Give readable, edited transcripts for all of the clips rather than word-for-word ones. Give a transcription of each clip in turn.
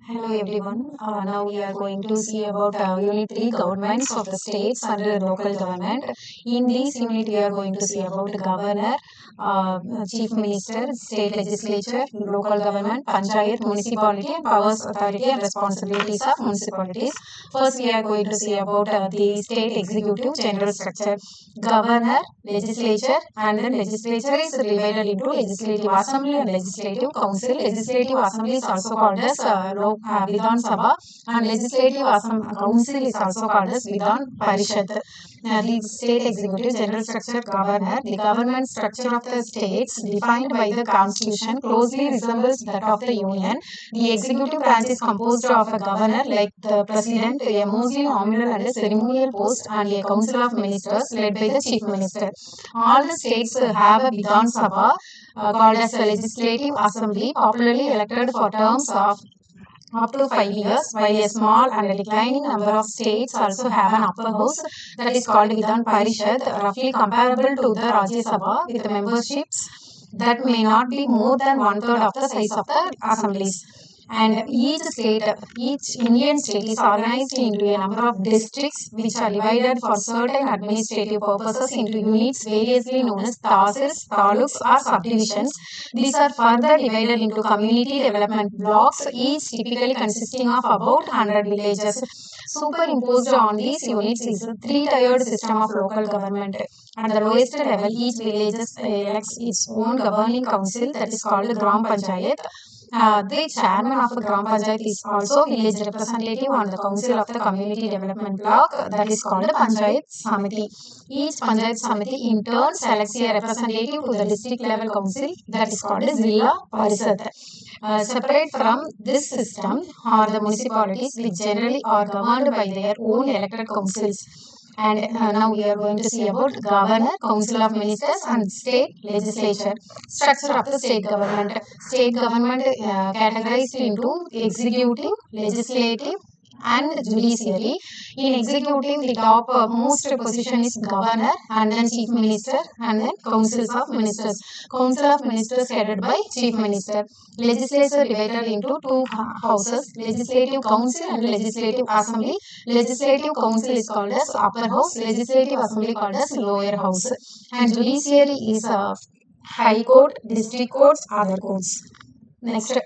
Hello everyone. Now we are going to see about Unit 3 governments of the states and local government. In this unit we are going to see about governor, chief minister, state legislature, local government, panchayat, municipality and powers, authority and responsibilities of municipalities. First we are going to see about the state executive general structure. Governor, legislature and then legislature is divided into legislative assembly and legislative council. Legislative assembly is also called as Vidhan Sabha and legislative council is also called as Vidhan Parishad. The state executive general structure governor. The government structure of the states defined by the constitution closely resembles that of the union. The executive branch is composed of a governor like the president, a mostly nominal and a ceremonial post and a council of ministers led by the chief minister. All the states have a Vidhan Sabha called as a legislative assembly popularly elected for terms of up to 5 years, while a small and a declining number of states also have an upper house that is called Vidhan Parishad, roughly comparable to the Rajya Sabha with memberships that may not be more than one-third of the size of the assemblies. And each Indian state is organized into a number of districts which are divided for certain administrative purposes into units variously known as tahsils, taluks or subdivisions. These are further divided into community development blocks, each typically consisting of about 100 villages. Superimposed on these units is a three-tiered system of local government. At the lowest level, each village elects its own governing council that is called Gram Panchayat. The chairman of a Gram Panchayat is also village representative on the council of the community development block that is called Panchayat Samiti. Each Panchayat Samiti in turn selects a representative to the district level council that is called Zilla Parishad. Separate from this system are the municipalities which generally are governed by their own elected councils. And now we are going to see about governor, council of ministers and state legislature. Structure of the state government. State government categorized into executive, legislative and judiciary. In executive, the top most position is governor and then chief minister and then councils of ministers. Council of ministers headed by chief minister. Legislature divided into two houses, legislative council and legislative assembly. Legislative council is called as upper house, legislative assembly called as lower house. And judiciary is high court, district courts, other courts. Next,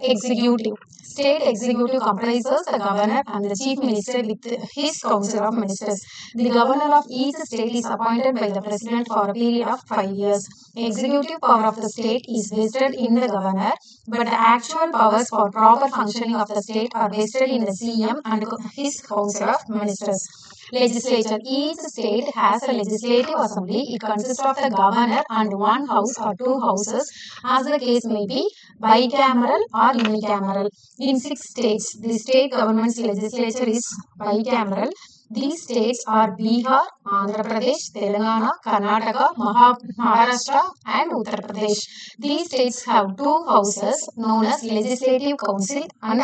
executive. State executive comprises the governor and the chief minister with his council of ministers. The governor of each state is appointed by the president for a period of 5 years. Executive power of the state is vested in the governor, but the actual powers for proper functioning of the state are vested in the CM and his council of ministers. Legislature. Each state has a legislative assembly. It consists of the governor and one house or two houses, as the case may be, bicameral or unicameral. In 6 states, the state government's legislature is bicameral. These states are Bihar, Andhra Pradesh, Telangana, Karnataka, Maharashtra and Uttar Pradesh. These states have two houses known as Legislative Council and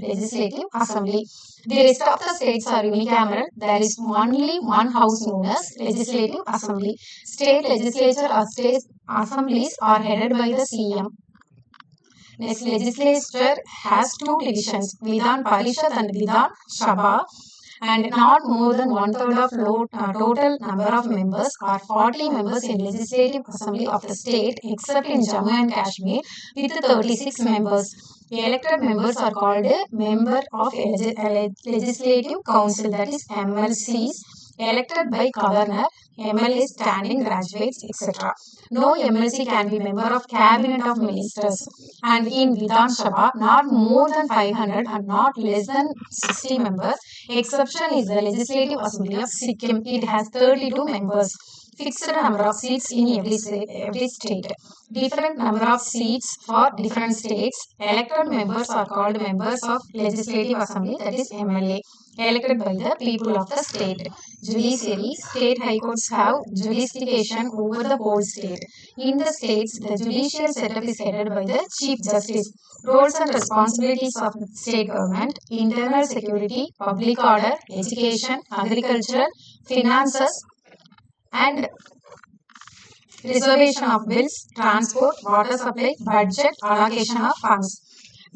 Legislative Assembly. The rest of the states are unicameral. There is only one house known as Legislative Assembly. State legislature or state assemblies are headed by the CM. Next, legislature has two divisions, Vidhan Parishad and Vidhan Sabha, and not more than one-third of total number of members are 40 members in legislative assembly of the state except in Jammu and Kashmir with 36 members. Elected members are called member of legislative council, that is MLCs, elected by governor, MLA standing graduates, etc. No MLC can be member of cabinet of ministers. And in Vidhan Sabha, not more than 500 and not less than 60 members. Exception is the Legislative Assembly of Sikkim. It has 32 members. Fixed number of seats in every state. Different number of seats for different states. Elected members are called members of Legislative Assembly, that is MLA, elected by the people of the state. Judiciary. State high courts have jurisdiction over the whole state. In the states, the judicial setup is headed by the Chief Justice. Roles and responsibilities of state government: internal security, public order, education, agriculture, finances, and reservation of bills, transport, water supply, budget, allocation of funds.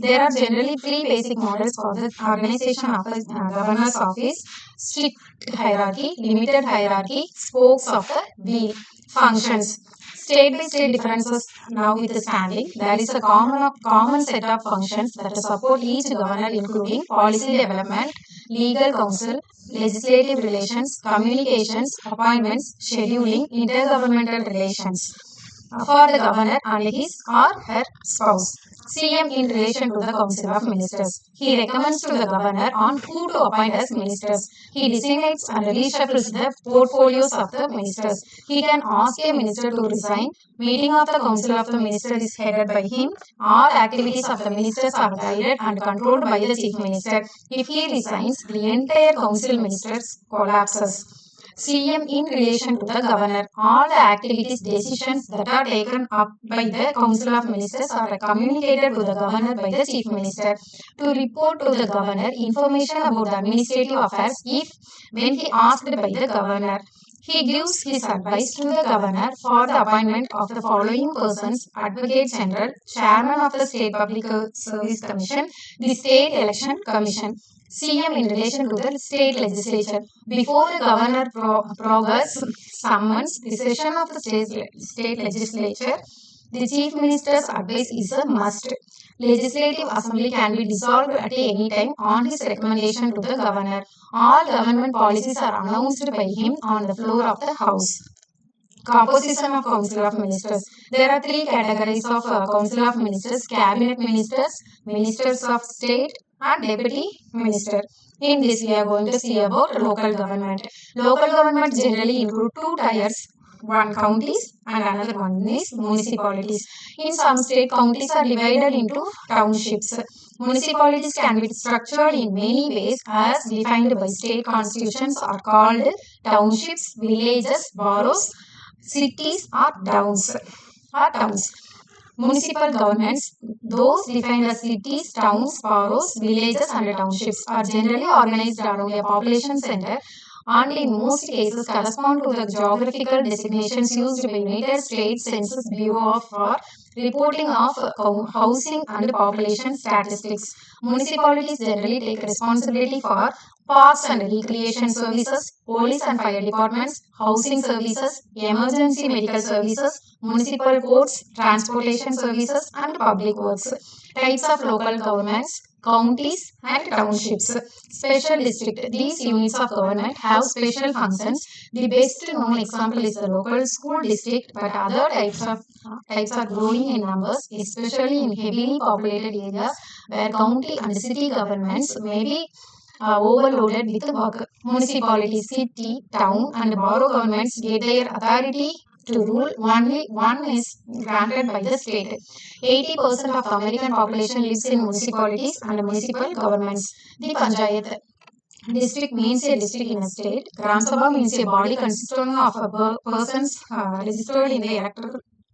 There are generally three basic models for the organization of a governor's office: strict hierarchy, limited hierarchy, spokes of the wheel. Functions. State by state differences now with the standing. There is a common set of functions that support each governor, including policy development, legal counsel, legislative relations, communications, appointments, scheduling, intergovernmental relations for the governor and his or her spouse. CM in relation to the Council of Ministers. He recommends to the governor on who to appoint as ministers. He designates and reshuffles the portfolios of the ministers. He can ask a minister to resign. Meeting of the Council of the Ministers is headed by him. All activities of the ministers are guided and controlled by the chief minister. If he resigns, the entire council ministers collapses. CM in relation to the governor. All the activities, decisions that are taken up by the Council of Ministers are communicated to the governor by the Chief Minister. To report to the governor information about the administrative affairs if when he asked by the governor. He gives his advice to the governor for the appointment of the following persons: Advocate General, Chairman of the State Public Service Commission, the State Election Commission. CM in relation to the state legislature. Before the governor prorogues summons the session of the state legislature, the chief minister's advice is a must. Legislative assembly can be dissolved at any time on his recommendation to the governor. All government policies are announced by him on the floor of the house. Composition of Council of Ministers. There are three categories of Council of Ministers: Cabinet Ministers, Ministers of State, and Deputy Minister. In this, we are going to see about local government. Local government generally include two tiers. One counties and another one is municipalities. In some state, counties are divided into townships. Municipalities can be structured in many ways as defined by state constitutions are called townships, villages, boroughs, cities or towns. Municipal governments, those defined as cities, towns, boroughs, villages and townships, are generally organized around a population center and in most cases correspond to the geographical designations used by United States Census Bureau for reporting of housing and population statistics. Municipalities generally take responsibility for parks and recreation services, police and fire departments, housing services, emergency medical services, municipal courts, transportation services, and public works. Types of local governments: counties and townships. Special district. These units of government have special functions. The best known example is the local school district, but other types are growing in numbers, especially in heavily populated areas where county and city governments may be overloaded with work. Municipalities, city, town, and borough governments get their authority to rule. Only one is granted by the state. 80% of the American population lives in municipalities and municipal governments. The Panchayat. District means a district in a state. Gram Sabha means a body consisting of persons registered in the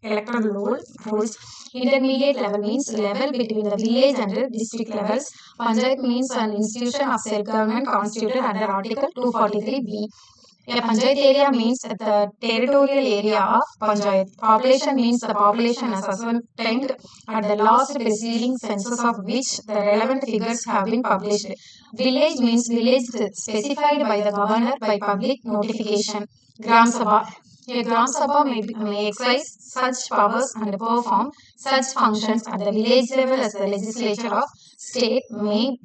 electoral rolls. Intermediate level means level between the village and the district levels. Panchayat means an institution of self-government constituted under Article 243B. A Panchayat area means the territorial area of Panchayat. Population means the population as ascertained at the last preceding census of which the relevant figures have been published. Village means village specified by the governor by public notification. Gram Sabha. A Gram Sabha may exercise such powers and perform such functions at the village level as the legislature of state may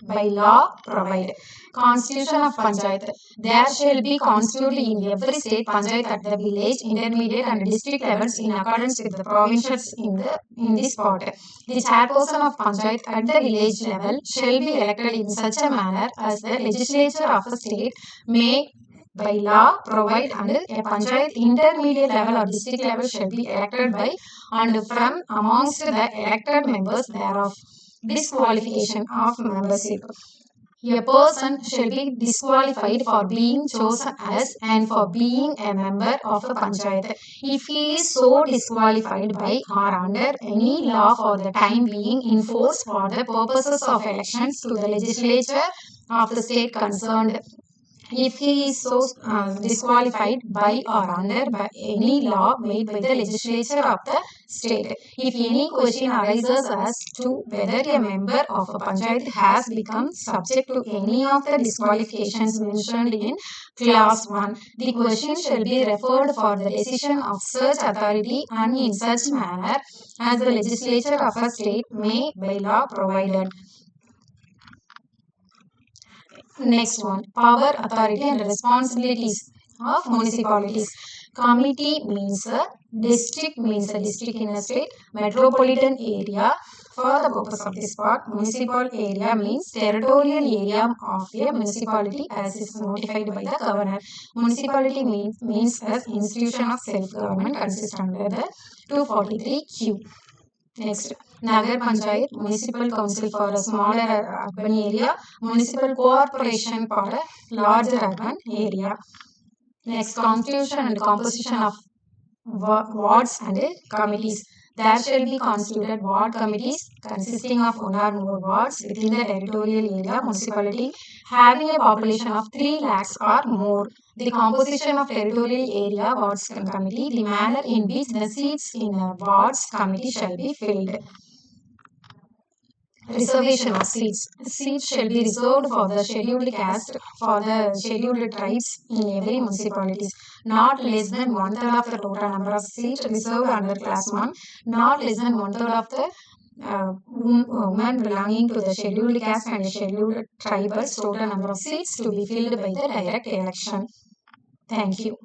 by law provide. Constitution of Panchayat. There shall be constituted in every state Panchayat at the village, intermediate and district levels in accordance with the provisions in this part. The chairperson of Panchayat at the village level shall be elected in such a manner as the legislature of a state may by law provide, and a Panchayat intermediate level or district level shall be elected by and from amongst the elected members thereof. Disqualification of membership. A person shall be disqualified for being chosen as and for being a member of a Panchayat if he is so disqualified by or under any law for the time being in force for the purposes of elections to the legislature of the state concerned. if he is so disqualified by or under by any law made by the legislature of the state. If any question arises as to whether a member of a panchayat has become subject to any of the disqualifications mentioned in clause 1, the question shall be referred for the decision of such authority and in such manner as the legislature of a state may by law provided. Next one, power, authority and responsibilities of municipalities. Committee means a district in a state. Metropolitan area, for the purpose of this part, municipal area means territorial area of a municipality as is notified by the governor. Municipality means as institution of self-government consist under the 243Q. Next, Nagar Panchayat, municipal council for a smaller urban area, municipal corporation for a larger urban area. Next, constitution and composition of wards and committees. There shall be constituted ward committees consisting of one or more wards within the territorial area municipality having a population of 3 lakhs or more. The composition of territorial area wards committee, the manner in which the seats in a wards committee shall be filled. Reservation of seats. Seats shall be reserved for the scheduled caste, for the scheduled tribes in every municipality. Not less than one third of the total number of seats reserved under class 1. Not less than one third of the women belonging to the scheduled caste and scheduled tribals total number of seats to be filled by the direct election. Thank you.